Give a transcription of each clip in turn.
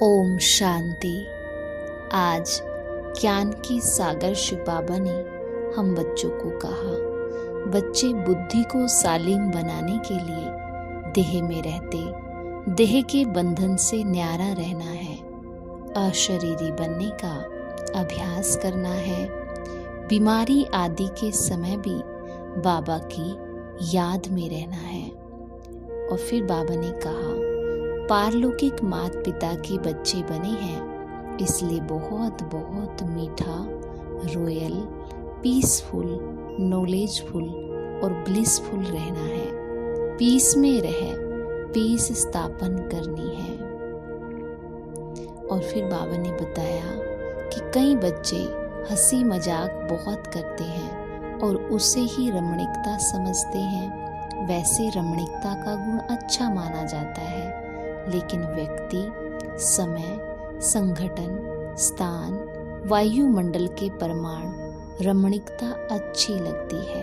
ओम शांति। आज ज्ञान की सागर शिव बाबा ने हम बच्चों को कहा, बच्चे बुद्धि को सालीम बनाने के लिए देह में रहते देह के बंधन से न्यारा रहना है, अशरीरी बनने का अभ्यास करना है। बीमारी आदि के समय भी बाबा की याद में रहना है। और फिर बाबा ने कहा, पारलौकिक माता पिता के बच्चे बने हैं, इसलिए बहुत बहुत मीठा, रॉयल, पीसफुल, नॉलेजफुल और ब्लिसफुल रहना है। पीस में रह पीस स्थापन करनी है। और फिर बाबा ने बताया कि कई बच्चे हंसी मजाक बहुत करते हैं और उसे ही रमणीकता समझते हैं। वैसे रमणीकता का गुण अच्छा माना जाता है, लेकिन व्यक्ति, समय, संगठन, स्थान, वायुमंडल के परमाणु रमणीकता अच्छी लगती है।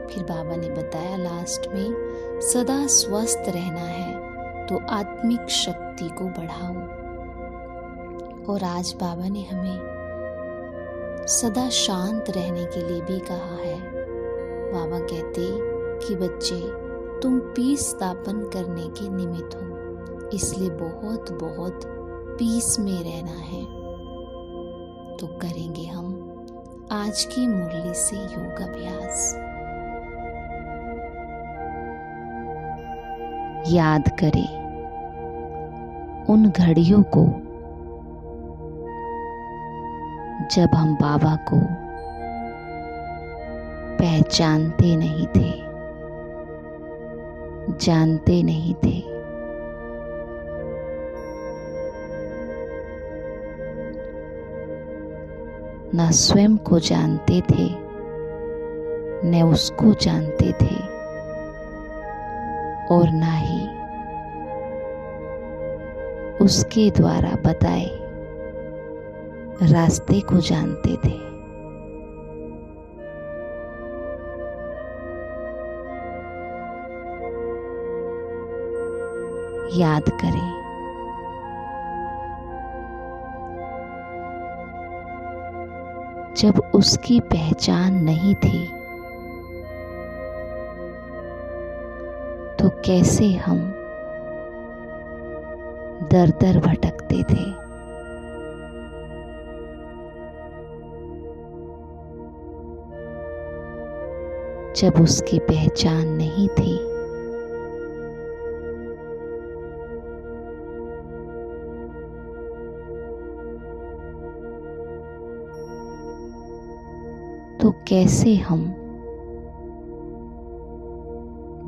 फिर बाबा ने बताया लास्ट में, सदा स्वस्थ रहना है तो आत्मिक शक्ति को बढ़ाओ। और आज बाबा ने हमें सदा शांत रहने के लिए भी कहा है। बाबा कहते कि बच्चे, तुम पीस स्थापन करने के निमित्त हो, इसलिए बहुत बहुत पीस में रहना है। तो करेंगे हम आज की मुरली से योग अभ्यास। याद करें उन घड़ियों को जब हम बाबा को पहचानते नहीं थे, जानते नहीं थे। न स्वयं को जानते थे, न उसको जानते थे, और न ही उसके द्वारा बताए रास्ते को जानते थे। याद करें जब उसकी पहचान नहीं थी तो कैसे हम दर दर भटकते थे। जब उसकी पहचान नहीं थी तो कैसे हम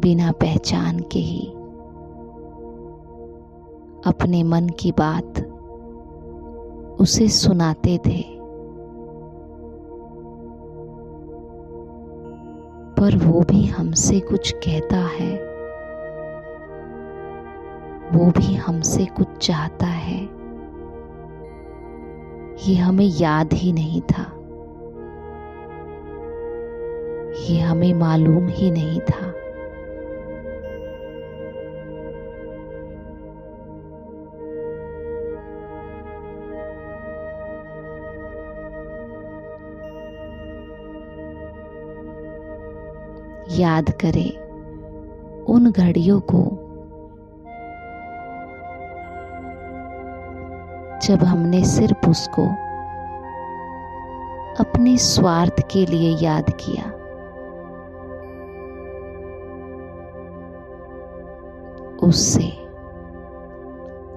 बिना पहचान के ही अपने मन की बात उसे सुनाते थे। पर वो भी हमसे कुछ कहता है, वो भी हमसे कुछ चाहता है, ये हमें याद ही नहीं था, ये हमें मालूम ही नहीं था। याद करें उन घड़ियों को जब हमने सिर्फ उसको अपने स्वार्थ के लिए याद किया। उससे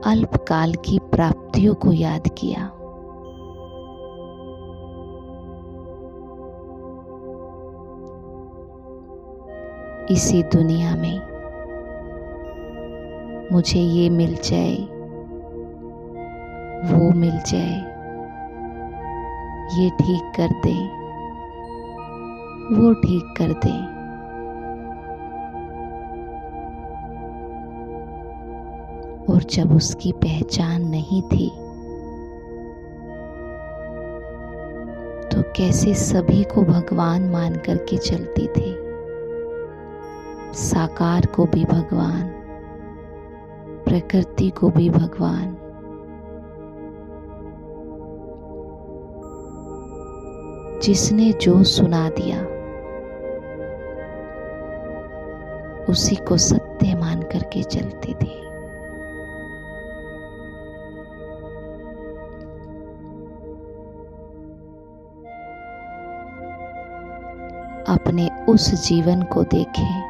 अल्पकाल की प्राप्तियों को याद किया। इसी दुनिया में मुझे ये मिल जाए, वो मिल जाए, ये ठीक कर दे, वो ठीक कर दे। और जब उसकी पहचान नहीं थी तो कैसे सभी को भगवान मान करके चलती थी। साकार को भी भगवान, प्रकृति को भी भगवान, जिसने जो सुना दिया उसी को सत्य मान करके चलती थी। अपने उस जीवन को देखें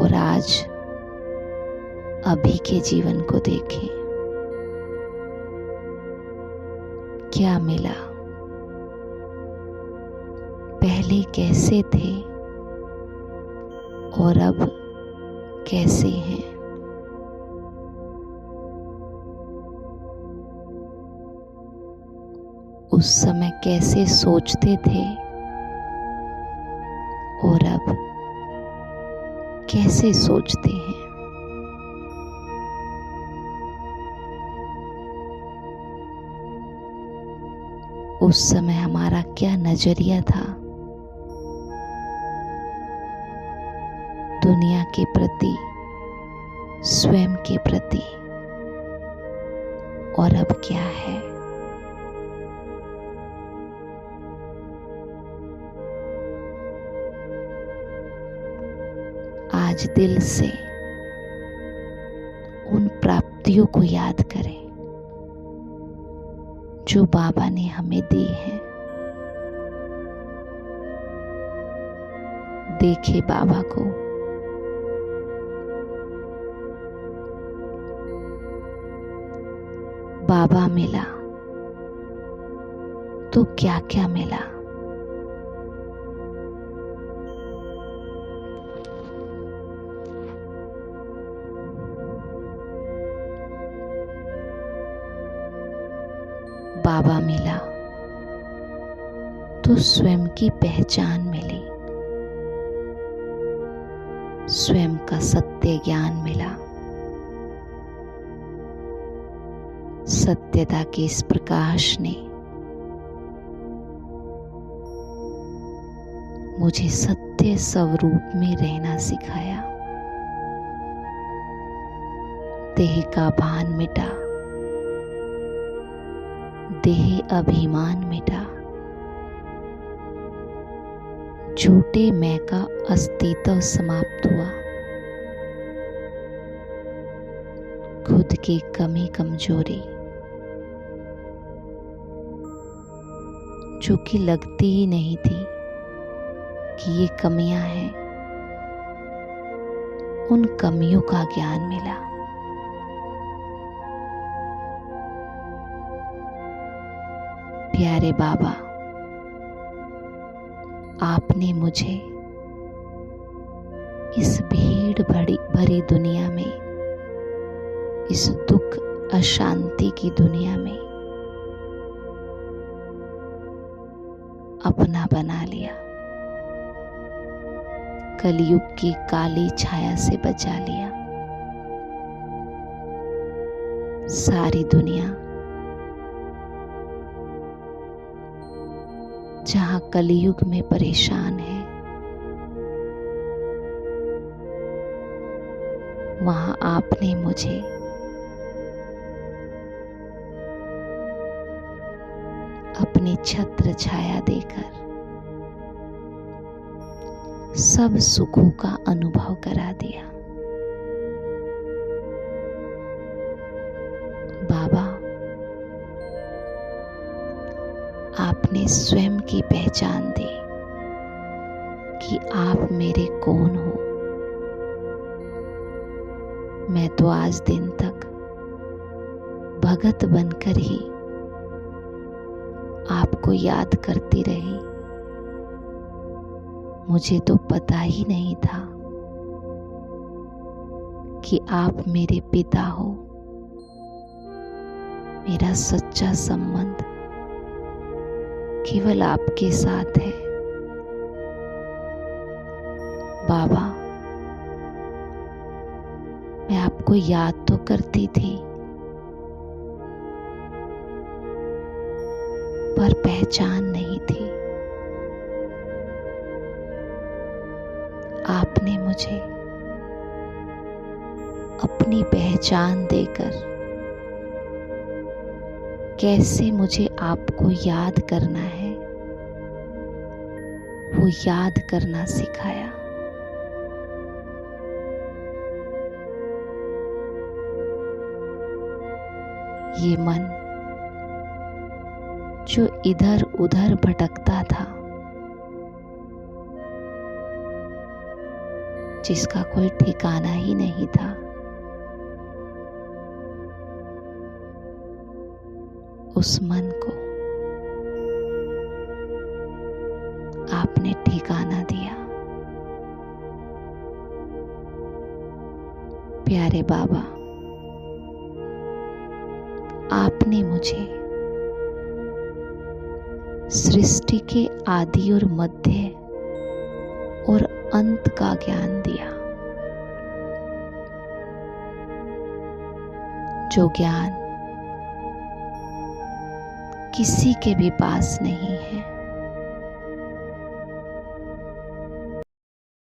और आज अभी के जीवन को देखें। क्या मिला? पहले कैसे थे और अब कैसे हैं? उस समय कैसे सोचते थे और अब कैसे सोचते हैं? उस समय हमारा क्या नजरिया था दुनिया के प्रति, स्वयं के प्रति, और अब क्या है? आज दिल से उन प्राप्तियों को याद करें जो बाबा ने हमें दी है। देखे बाबा को, बाबा मिला तो क्या क्या मिला? बाबा मिला तो स्वयं की पहचान मिली, स्वयं का सत्य ज्ञान मिला। सत्यता के इस प्रकाश ने मुझे सत्य स्वरूप में रहना सिखाया। देह का भान मिटा, देह अभिमान मिटा, झूठे मैं का अस्तित्व समाप्त हुआ। खुद की कमी कमजोरी जो कि लगती ही नहीं थी कि ये कमियां हैं, उन कमियों का ज्ञान मिला। प्यारे बाबा, आपने मुझे इस भीड़ भरी दुनिया में, इस दुख अशांति की दुनिया में अपना बना लिया। कलयुग की काली छाया से बचा लिया। सारी दुनिया जहां कलयुग में परेशान है, वहां आपने मुझे अपनी छत्र छाया देकर सब सुखों का अनुभव करा दिया। बाबा, आपने स्वयं की पहचान दी कि आप मेरे कौन हो। मैं तो आज दिन तक भगत बनकर ही आपको याद करती रही। मुझे तो पता ही नहीं था कि आप मेरे पिता हो। मेरा सच्चा संबंध केवल आपके साथ है। बाबा, मैं आपको याद तो करती थी, पर पहचान नहीं थी। आपने मुझे अपनी पहचान देकर कैसे मुझे आपको याद करना है, वो याद करना सिखाया। ये मन जो इधर उधर भटकता था, जिसका कोई ठिकाना ही नहीं था, उस मन को आपने ठिकाना दिया। प्यारे बाबा, आपने मुझे सृष्टि के आदि और मध्य और अंत का ज्ञान दिया, जो ज्ञान किसी के भी पास नहीं है।